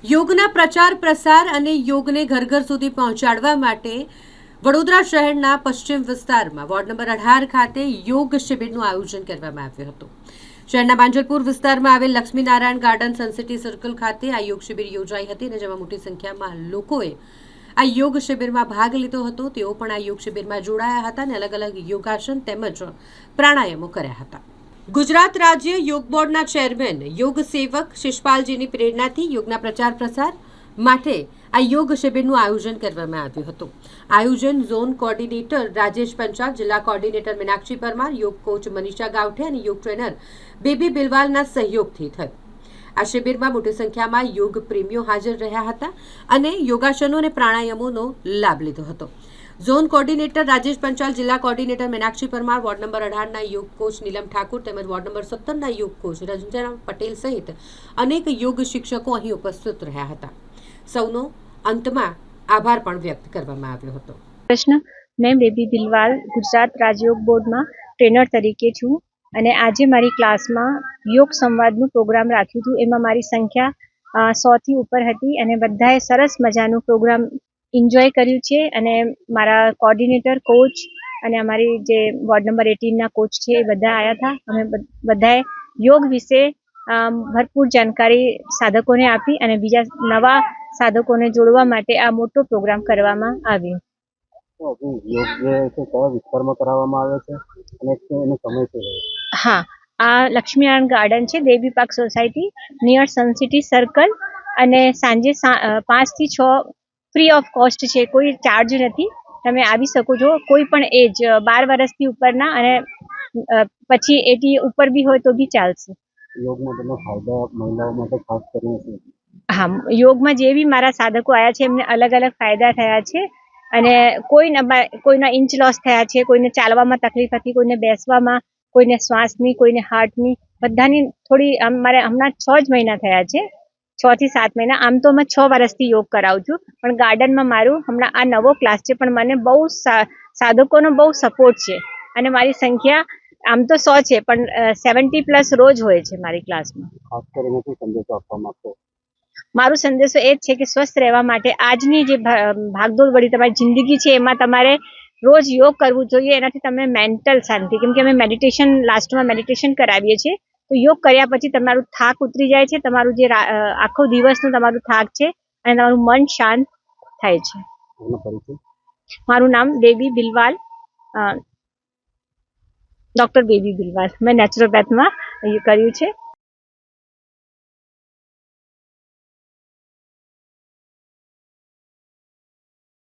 યોગના પ્રચાર પ્રસાર અને યોગને ઘર ઘર સુધી પહોંચાડવા માટે વડોદરા શહેરના પશ્ચિમ વિસ્તારમાં વોર્ડ નંબર 18 ખાતે યોગ શિબિરનું આયોજન કરવામાં આવ્યું હતું। શહેરના માંજલપુર વિસ્તારમાં આવેલ લક્ષ્મીનારાયણ ગાર્ડન સનસિટી સર્કલ ખાતે આ યોગ શિબિર યોજાઈ હતી અને જેમાં મોટી સંખ્યામાં લોકોએ આ યોગ શિબિરમાં ભાગ લીધો હતો। તેઓ પણ આ યોગ શિબિરમાં જોડાયા હતા અને અલગ અલગ યોગાસન તેમજ પ્રાણાયામો કર્યા હતા। ગુજરાત રાજ્ય યોગ બોર્ડના ચેરમેન યોગ સેવક શિષપાલજીની પ્રેરણાથી યોગના પ્રચાર પ્રસાર માટે આ યોગ શિબિરનું આયોજન કરવામાં આવ્યું હતું। આયોજન ઝોન કોર્ડિનેટર રાજેશ પંચાલ, જિલ્લા કોર્ડિનેટર મીનાક્ષી પરમાર, યોગ કોચ મનીષા ગાવઠે અને યોગ ટ્રેનર બેબી બિલવાલના સહયોગથી થયું। આ શિબિરમાં મોટી સંખ્યામાં યોગ પ્રેમીઓ હાજર રહ્યા હતા અને યોગાસનો અને પ્રાણાયામોનો લાભ લીધો હતો। ઝોન કોર્ડિનેટર રાજેશ પંચાલ, જિલ્લા coordinator Meenakshi Parmar, ward number 18ના યોગ કોચ નીલમ ઠાકુર તેમજ વોર્ડ નંબર 17ના યોગ કોચ રંજના પટેલ સહિત અનેક યોગ શિક્ષકો અહીં ઉપસ્થિત રહ્યા હતા। સૌનો અંતમાં આભાર પણ વ્યક્ત કરવામાં આવ્યો હતો। પ્રશ્ન મેં બેબી બિલવાલ ગુજરાત રાજયોગ બોર્ડમાં ટ્રેનર તરીકે છું અને આજે મારી ક્લાસમાં યોગ સંવાદનું પ્રોગ્રામ રાખ્યું હતું। એમાં મારી સંખ્યા 100 થી ઉપર હતી અને બધાએ સરસ મજાનું પ્રોગ્રામ એન્જોય કર્યું છે અને મારા કોર્ડિનેટર કોચ અને અમારી જે વોર્ડ નંબર 18ના કોચ છે એ બધા આવ્યા હતા। અમે બધાએ યોગ વિશે ભરપૂર જાણકારી સાધકોને આપી અને બીજા નવા સાધકોને જોડવા માટે આ મોટો પ્રોગ્રામ કરવામાં આવ્યો। હા, આ લક્ષ્મીનારાયણ ગાર્ડન છે, Devi park society near Suncity circle અને સાંજે 5 થી 6 ફ્રી ઓફ કોસ્ટ છે, કોઈ ચાર્જ નથી। તમે આવી શકો છો, કોઈ પણ એજ 12 વર્ષથી ઉપરના અને પછી 80 ઉપર બી હોય તો બી ચાલશે। હા, યોગમાં જે બી મારા સાધકો આવ્યા છે એમને અલગ અલગ ફાયદા થયા છે અને કોઈના ઇંચ લોસ થયા છે, કોઈને ચાલવામાં તકલીફ હતી, કોઈને બેસવામાં, કોઈને શ્વાસની, કોઈને હાર્ટની, બધાની થોડી મારે હમણાં 6 જ મહિના થયા છે, 6 થી 7 મહિના। આમ તો મેં 6 વર્ષથી યોગ કરાવું છું, પણ ગાર્ડનમાં મારું હમણાં આ નવો ક્લાસ છે, પણ મને બહુ સાધકોનો બહુ સપોર્ટ છે અને મારી સંખ્યા આમ તો 100 છે પણ 70+ રોજ હોય છે મારી ક્લાસમાં। ખાસ કરીને શું સંદેશો આપવા માંગશો? મારો સંદેશો એ જ છે કે સ્વસ્થ રહેવા માટે આજની જે ભાગદોડ ભરી તમારી જિંદગી છે એમાં તમારે રોજ યોગ કરવું જોઈએ। એનાથી તમે મેન્ટલ શાંતિ, કેમ કે અમે મેડિટેશન લાસ્ટમાં મેડિટેશન કરાવીએ છીએ, તો યોગ કર્યા પછી તમારું થાક ઉતરી જાય છે, તમારું જે આખો દિવસનું તમારું થાક છે અને તમારું મન શાંત થાય છે। મારું નામ baby Bilwal, doctor baby Bilwal, મેં નેચરોપેથમાં કર્યું છે।